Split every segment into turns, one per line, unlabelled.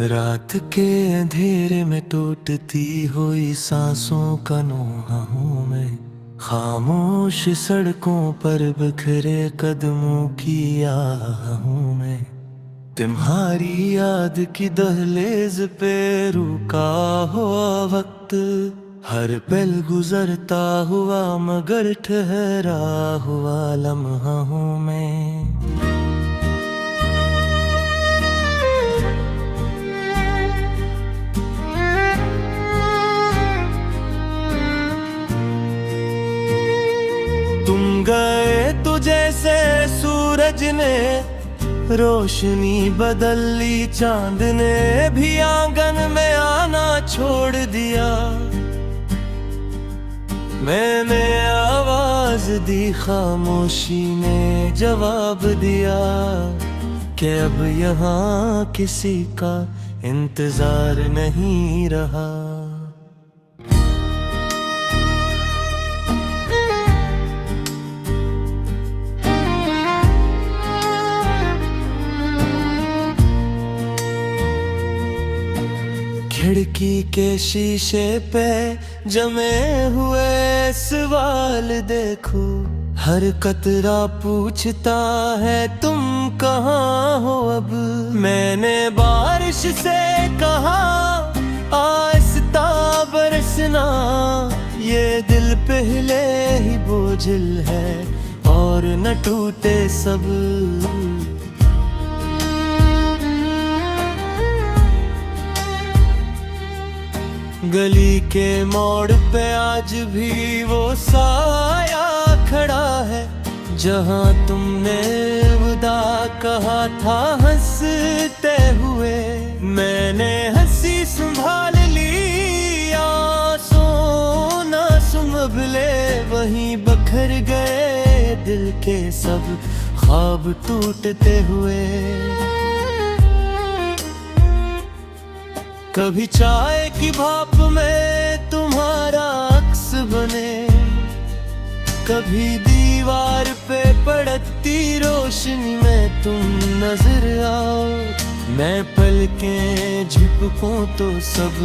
रात के अंधेरे में टूटती हुई सांसों का नोहा हूँ मैं। खामोश सड़कों पर बिखरे कदमों की आह हूँ मैं। तुम्हारी याद की दहलीज पे रुका हुआ वक्त, हर पल गुजरता हुआ मगर ठहरा हुआ लम्हा हूँ मैं। तुम गए तो जैसे सूरज ने रोशनी बदल ली, चांद ने भी आंगन में आना छोड़ दिया। मैंने आवाज दी, खामोशी ने जवाब दिया कि अब यहाँ किसी का इंतजार नहीं रहा। खिड़की के शीशे पे जमे हुए सवाल देखो, हर कतरा पूछता है तुम कहाँ हो अब। मैंने बारिश से कहा आहिस्ता बरसना, ये दिल पहले ही बोझिल है और न टूटे सब। गली के मोड़ पे आज भी वो साया खड़ा है, जहाँ तुमने विदा कहा था हंसते हुए। मैंने हंसी संभाल ली, आंसू ना संभले, वहीं बखर गए दिल के सब ख्वाब टूटते हुए। कभी चाय की भाप में तुम्हारा अक्स बने, कभी दीवार पे पड़ती रोशनी में तुम नजर आओ। मैं पलकें झपकूं तो सब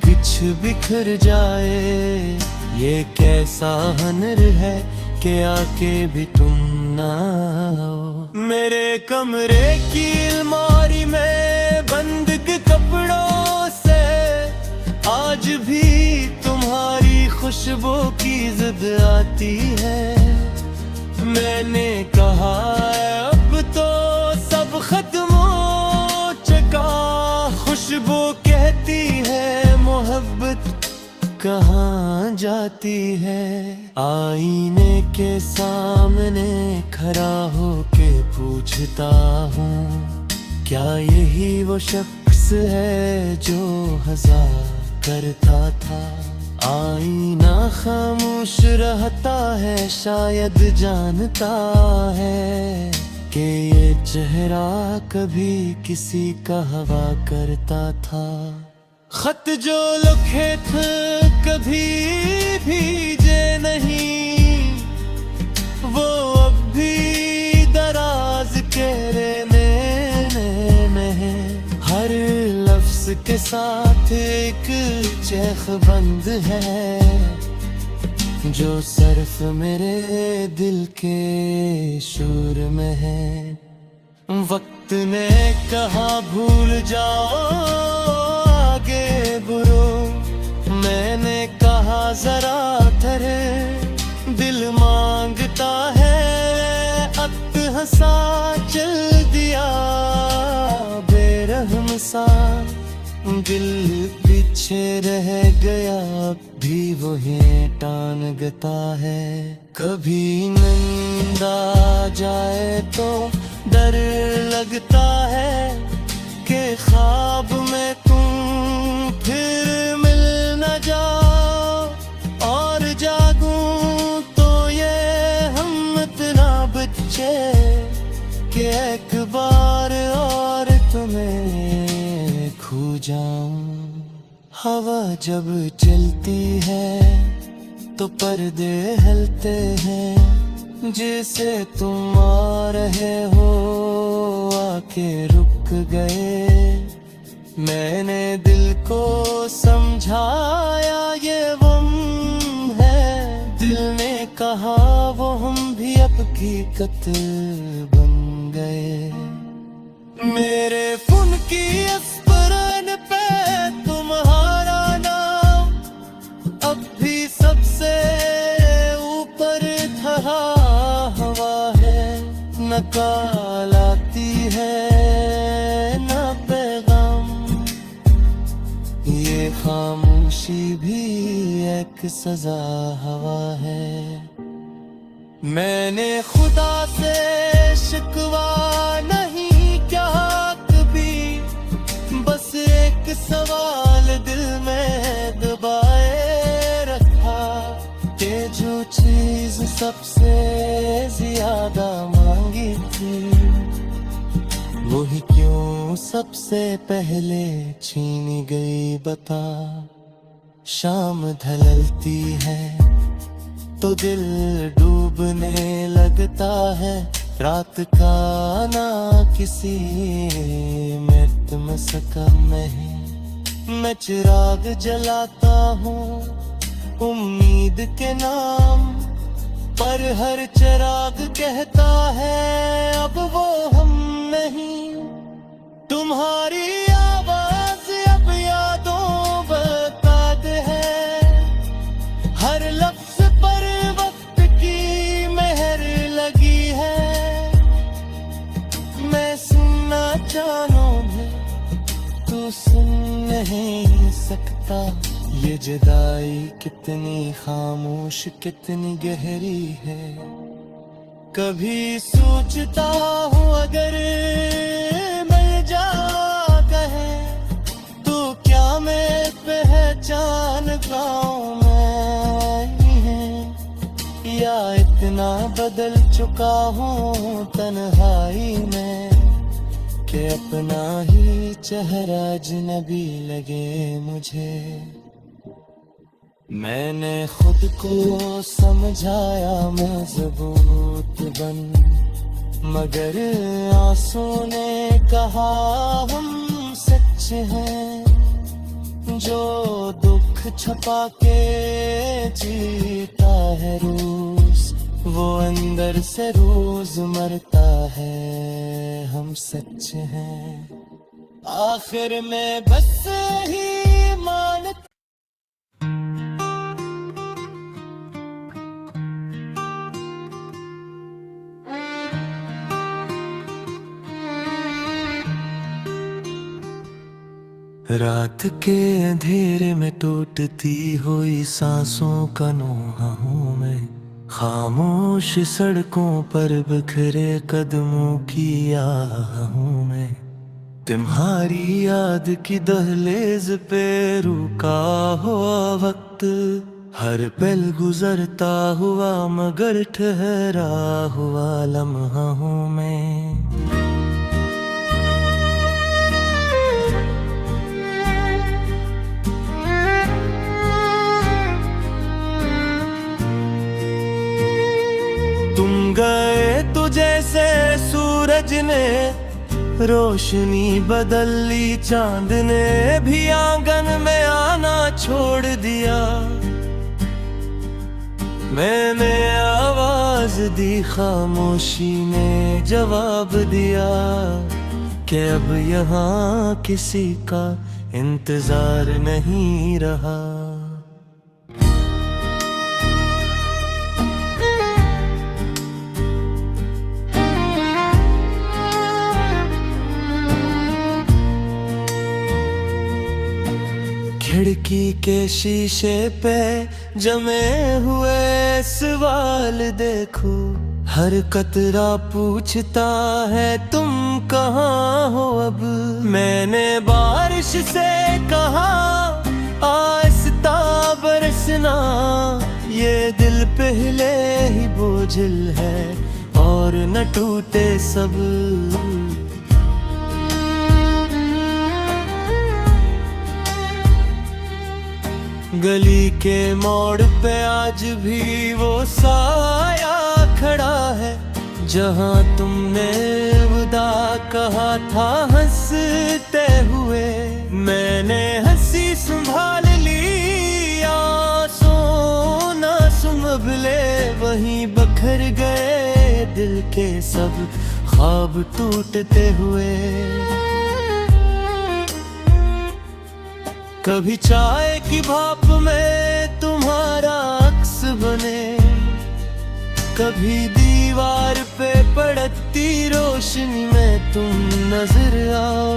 कुछ बिखर जाए। ये कैसा हनर है कि आके भी तुम ना आओ। मेरे कमरे की अलमारी में बंद कपड़ों से आज भी तुम्हारी खुशबू की जिद आती है। मैंने कहा अब तो सब खत्म हो चुका, खुशबू कहती है मोहब्बत कहाँ जाती है। आईने के सामने खड़ा होके पूछता हूँ, क्या यही वो शख्स है जो हजार करता था। आईना खामोश रहता है, शायद जानता है कि ये चेहरा कभी किसी का हवा करता था। खत जो लिखे थे कभी भीजे नहीं, वो अब भी दराज के रेने में है। हर लफ्ज के साथ एक चेख बंद है, जो सिर्फ मेरे दिल के शूर में है। वक्त ने कहा भूल जाओ आगे बुरो, मैंने कहा जरा ठहरे, दिल मांगता है अब हंसा चल दिया बेरहम सा। दिल पीछे रह गया अब भी वही टांगता है। कभी नींद आ जाए तो डर लगता है कि ख्वाब में तुम फिर मिल न जाओ, और जागूं तो ये हम इतना बच्चे कि एक बार और तुम्हें खो जाऊं। हवा जब चलती है तो पर्दे हिलते हैं, जैसे तुम आ रहे हो आके रुक गए। मैंने दिल को समझाया ये गम है, दिल ने कहा वो हम भी अब हकीकत बन गए। मेरे फुन की अस्परन पे तुम्हारा नाम अब भी सबसे ऊपर ठहरा हुआ है। न काल आती है न पैगाम, ये खामोशी भी एक सजा हवा है। मैंने खुदा से शिकवा नहीं क्या कभी, बस एक सवाल दिल में दबाए रखा कि जो चीज सबसे ज्यादा मांगी थी वही क्यों सबसे पहले छीनी गई बता। शाम ढलती है तो दिल डूबने लगता है, रात का ना किसी में तुम सका नहीं। मैं चिराग जलाता हूँ उम्मीद के नाम पर, हर चिराग कहता है अब वो हम नहीं। तुम्हारी आवाज अब यादों बता दे है, हर लफ्ज पर वक्त की मेहर लगी है। मैं सुनना चाहूं भी तू सुन नहीं सकता, ये जुदाई कितनी खामोश कितनी गहरी है। कभी सोचता हूँ अगर मिल जा कहे तो क्या मैं पहचान पाऊं मैं ही है, या इतना बदल चुका हूँ तन्हाई में कि अपना ही चेहरा अजनबी लगे मुझे। मैंने खुद को समझाया मजबूत बन, मगर आंसू ने कहा हम सच हैं। जो दुख छुपा के जीता है रोज, वो अंदर से रोज मरता है। हम सच हैं आखिर में बस ही मानता। रात के अंधेरे में टूटती हुई सांसों का नोहा हूँ मैं, खामोश सड़कों पर बिखरे कदमों की आह हूँ मैं। तुम्हारी याद की दहलीज पे रुका हुआ वक्त, हर पल गुजरता हुआ मगर ठहरा हुआ लम्हा हूँ मैं। तुम गए तो जैसे सूरज ने रोशनी बदल ली, चांद ने भी आंगन में आना छोड़ दिया। मैंने आवाज दी खामोशी ने जवाब दिया कि अब यहाँ किसी का इंतजार नहीं रहा। खिड़की के शीशे पे जमे हुए सवाल देखो, हर कतरा पूछता है तुम कहाँ हो अब। मैंने बारिश से कहा आहिस्ता बरसना, ये दिल पहले ही बोझिल है और न टूटे सब। गली के मोड़ पे आज भी वो साया खड़ा है, जहाँ तुमने विदा कहा था हंसते हुए। मैंने हंसी संभाल ली, आंसू ना संभले, वहीं बखर गए दिल के सब ख्वाब टूटते हुए। कभी चाय की भाप में तुम्हारा अक्स बने, कभी दीवार पे पड़ती रोशनी में तुम नजर आओ।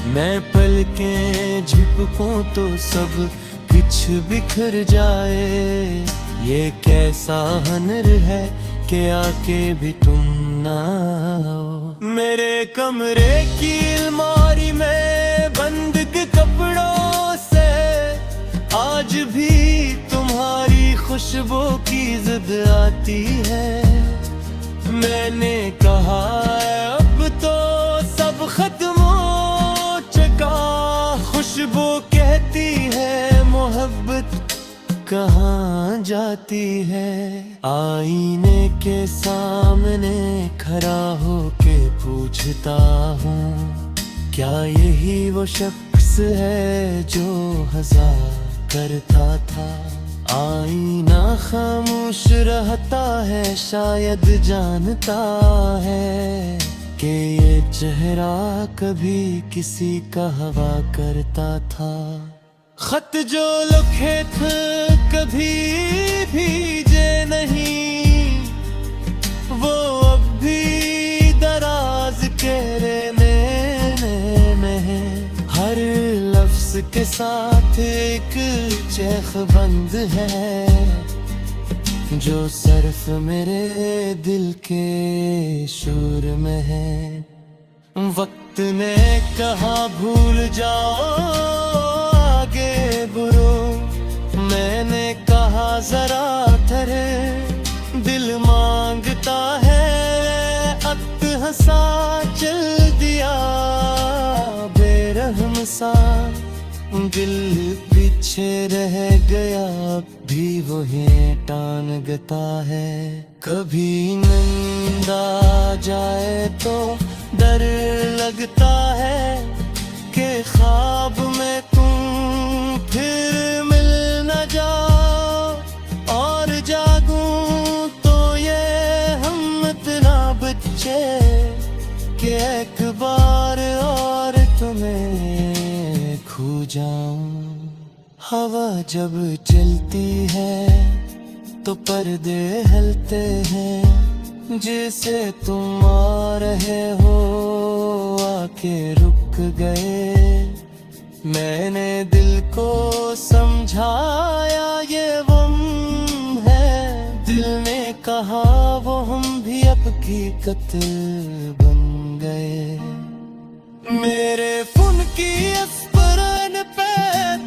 मैं पलकें झपकूं तो सब कुछ बिखर जाए। ये कैसा हनर है कि आके भी तुम ना आओ। मेरे कमरे की अलमारी में बंद के कपड़ों से आज भी तुम्हारी खुशबू की जिद आती है। मैंने कहा अब तो सब खत्म हो चुका, खुशबू कहती है मोहब्बत कहाँ जाती है। आईने के सामने खड़ा होके पूछता हूँ, क्या यही वो शख्स है जो हजार करता था। आईना खामोश रहता है, शायद जानता है कि ये चेहरा कभी किसी का हवा करता था। खत जो लिखे थे कभी भीजे नहीं, वो अब भी दराज के रहने में है। हर लफ्ज के साथ एक चेख बंद है, जो सिर्फ मेरे दिल के शोर में है। वक्त ने कहा भूल जाओ आगे बुरो, मैंने कहा जरा ठहरे, दिल मांगता है अत हंसा चल दिया बेरहम सा। दिल पीछे रह गया भी वही टांगता है। कभी नींद आ जाए तो डर लगता है कि ख्वाब में तुम फिर मिल न जाओ। और जागूं तो ये हम इतना बच्चे कि एक बार और तुम्हें खो जाऊं। हवा जब चलती है तो पर्दे हिलते हैं, जैसे तुम आ रहे हो आके रुक गए। मैंने दिल को समझाया ये वम है, दिल ने कहा वो हम भी अब हकीकत बन गए। मेरे फुन की अस्परन पे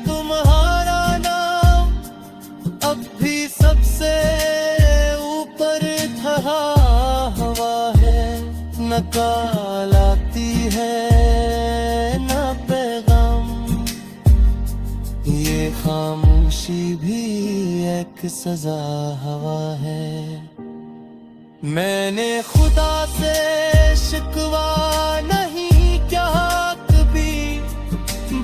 तुम्हारा नाम अब भी सबसे ऊपर ठहरा हुआ है। न काल आती है न पैगाम, ये खामोशी भी एक सजा हवा है। मैंने खुदा से शिकवा नहीं क्या कभी,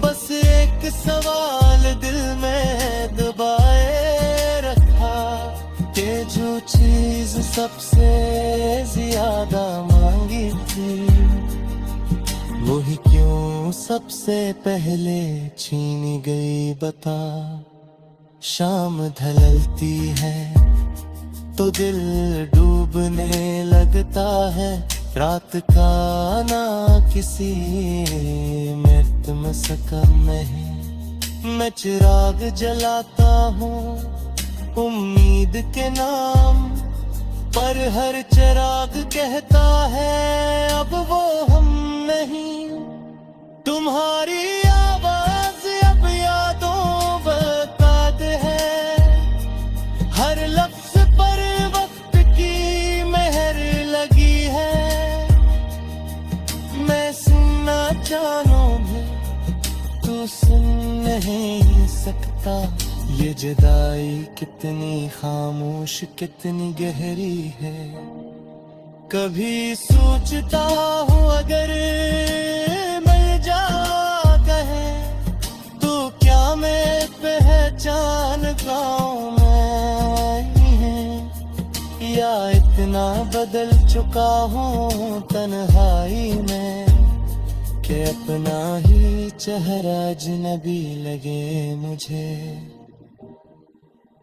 बस एक सवाल दिल में दबाए रखा कि जो चीज सबसे ज्यादा मांगी थी वही क्यों सबसे पहले छीनी गई बता। शाम ढलती है तो दिल डूबने लगता है, रात का ना किसी में सकम नहीं। मैं चिराग जलाता हूँ उम्मीद के नाम पर, हर चिराग कहता है अब वो हम नहीं। तुम्हारी आवाज अब यादों बता दे है, हर लफ्ज पर वक्त की मेहर लगी है। मैं सुनना चाहूं भी तू सुन नहीं सकता, ये जुदाई कितनी खामोश कितनी गहरी है। कभी सोचता हूँ अगर मिल जा कहे गाँव में ही है, या इतना बदल चुका हूँ तन्हाई में कि अपना ही चेहरा अजनबी लगे मुझे।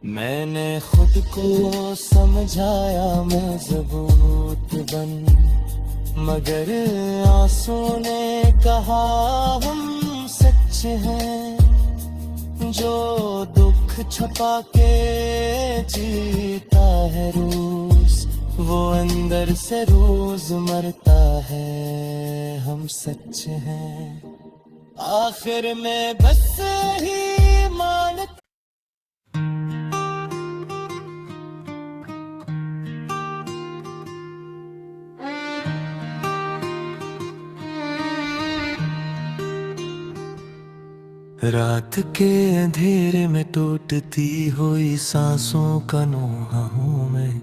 मैंने खुद को समझाया मैं ज़बूत बन, मगर आंसू ने कहा हम सच हैं। जो दुख छुपा के जीता है रोज, वो अंदर से रोज मरता है, हम सच हैं। आखिर में बस ही मान रात के अंधेरे में टूटती हुई सांसों का नोहा हूँ मैं,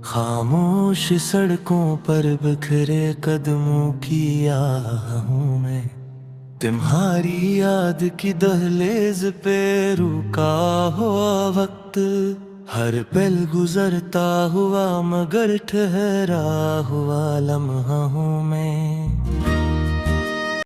खामोश सड़कों पर बिखरे कदमों की आह हूँ मैं। तुम्हारी याद की दहलीज पे रुका हुआ वक्त, हर पल गुजरता हुआ मगर ठहरा हुआ लम्हा हूँ मैं।